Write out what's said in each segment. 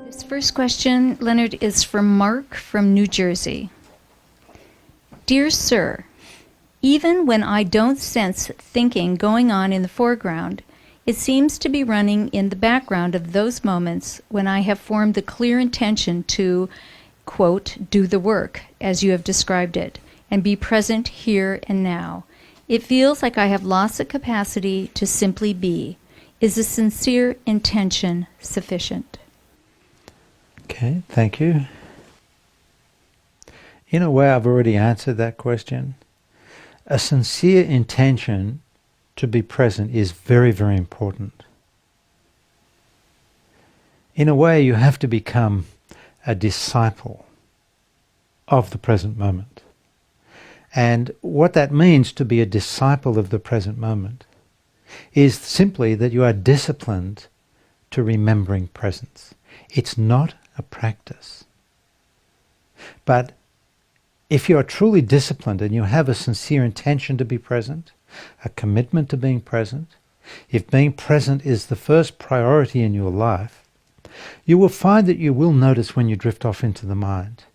This first question, Leonard, is from Mark from New Jersey. Dear Sir, even when I don't sense thinking going on in the foreground, it seems to be running in the background of those moments when I have formed the clear intention to, quote, do the work, as you have described it, and be present here and now. It feels like I have lost the capacity to simply be. Is a sincere intention sufficient? Okay, thank you. In a way, I've already answered that question. A sincere intention to be present is very, very important. In a way, you have to become a disciple of the present moment. And what that means to be a disciple of the present moment is simply that you are disciplined to remembering presence. It's not a practice. But if you are truly disciplined and you have a sincere intention to be present, a commitment to being present, if being present is the first priority in your life, you will find that you will notice when you drift off into the mind.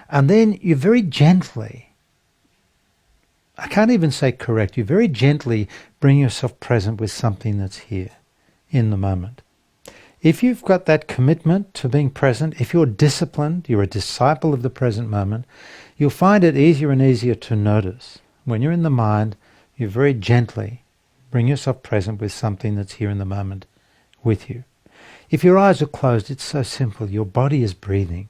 And then you very gently, I can't even say correct, you very gently bring yourself present with something that's here in the moment. If you've got that commitment to being present, if you're disciplined, you're a disciple of the present moment, you'll find it easier and easier to notice. When you're in the mind, you very gently bring yourself present with something that's here in the moment with you. If your eyes are closed, it's so simple. Your body is breathing.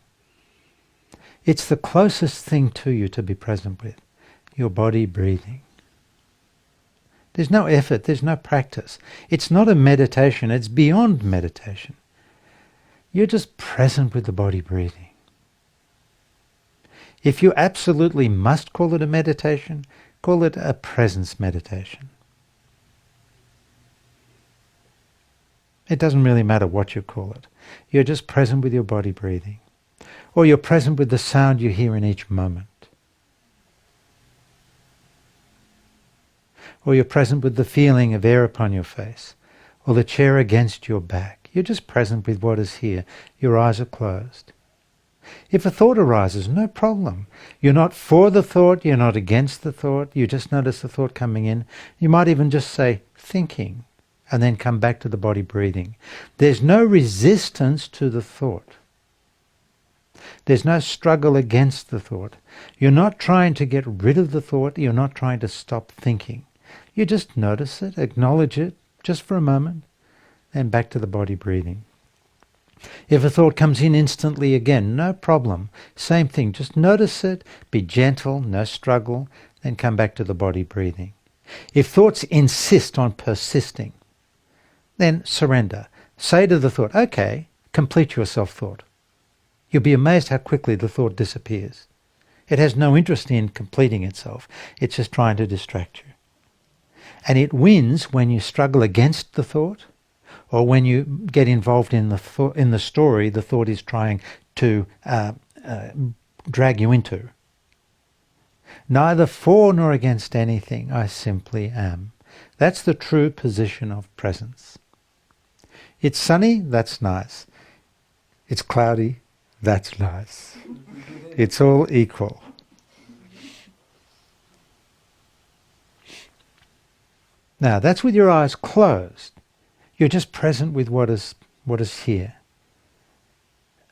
It's the closest thing to you to be present with, your body breathing. There's no effort, there's no practice. It's not a meditation, it's beyond meditation. You're just present with the body breathing. If you absolutely must call it a meditation, call it a presence meditation. It doesn't really matter what you call it. You're just present with your body breathing. Or you're present with the sound you hear in each moment. Or you're present with the feeling of air upon your face, or the chair against your back. You're just present with what is here. Your eyes are closed. If a thought arises, no problem. You're not for the thought, you're not against the thought, you just notice the thought coming in. You might even just say, thinking, and then come back to the body breathing. There's no resistance to the thought. There's no struggle against the thought. You're not trying to get rid of the thought, you're not trying to stop thinking. You just notice it, acknowledge it, just for a moment, then back to the body breathing. If a thought comes in instantly again, no problem. Same thing, just notice it, be gentle, no struggle, then come back to the body breathing. If thoughts insist on persisting, then surrender. Say to the thought, okay, complete your self-thought. You'll be amazed how quickly the thought disappears. It has no interest in completing itself. It's just trying to distract you. And it wins when you struggle against the thought, or when you get involved in the story the thought is trying to drag you into. Neither for nor against anything, I simply am. That's the true position of presence. It's sunny, that's nice. It's cloudy, that's nice. It's all equal. Now, that's with your eyes closed. You're just present with what is here.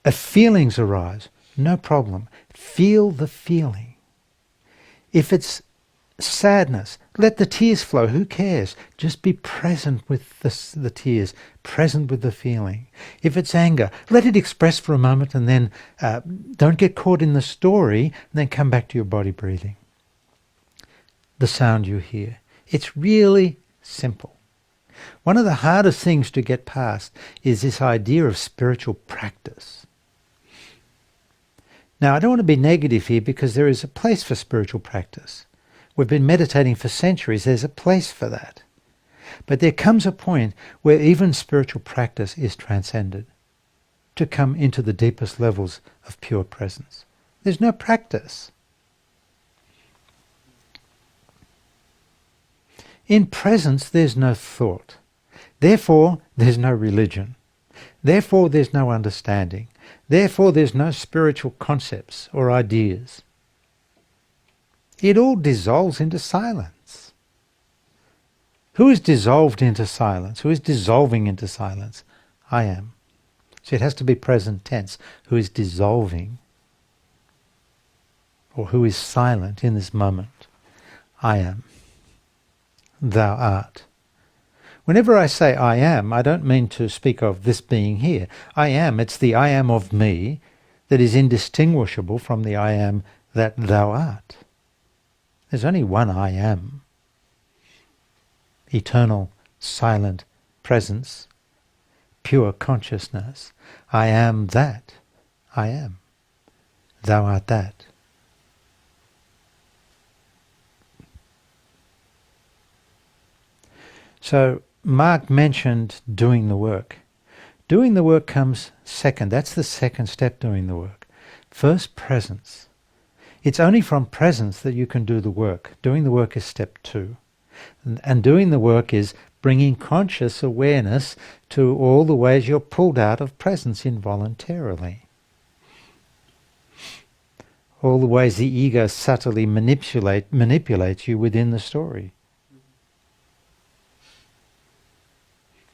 If feelings arise, no problem. Feel the feeling. If it's sadness, let the tears flow. Who cares? Just be present with the tears, present with the feeling. If it's anger, let it express for a moment and then don't get caught in the story and then come back to your body breathing. The sound you hear. It's really simple. One of the hardest things to get past is this idea of spiritual practice. Now, I don't want to be negative here because there is a place for spiritual practice. We've been meditating for centuries. There's a place for that. But there comes a point where even spiritual practice is transcended to come into the deepest levels of pure presence. There's no practice. In presence, there's no thought. Therefore, there's no religion. Therefore, there's no understanding. Therefore there's no spiritual concepts or ideas. It all dissolves into silence. Who is dissolved into silence? Who is dissolving into silence? I am. So it has to be present tense. Who is dissolving, or who is silent in this moment? I am. Thou art. Whenever I say I am, I don't mean to speak of this being here. I am, it's the I am of me that is indistinguishable from the I am that thou art. There's only one I am. Eternal, silent presence, pure consciousness. I am that. I am. Thou art that. So Mark mentioned doing the work. Doing the work comes second. That's the second step, doing the work. First, presence. It's only from presence that you can do the work. Doing the work is step 2. And doing the work is bringing conscious awareness to all the ways you're pulled out of presence involuntarily. All the ways the ego subtly manipulates you within the story.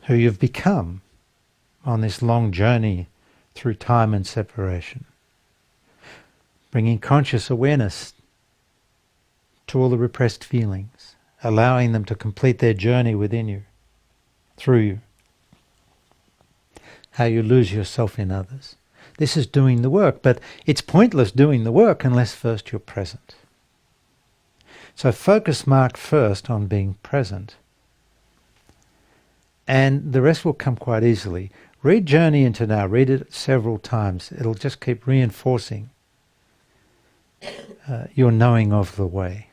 Who you've become on this long journey through time and separation. Bringing conscious awareness to all the repressed feelings, allowing them to complete their journey within you, through you. How you lose yourself in others. This is doing the work, but it's pointless doing the work unless first you're present. So focus Mark first on being present. And the rest will come quite easily. Read Journey into Now. Read it several times. It'll just keep reinforcing your knowing of the way.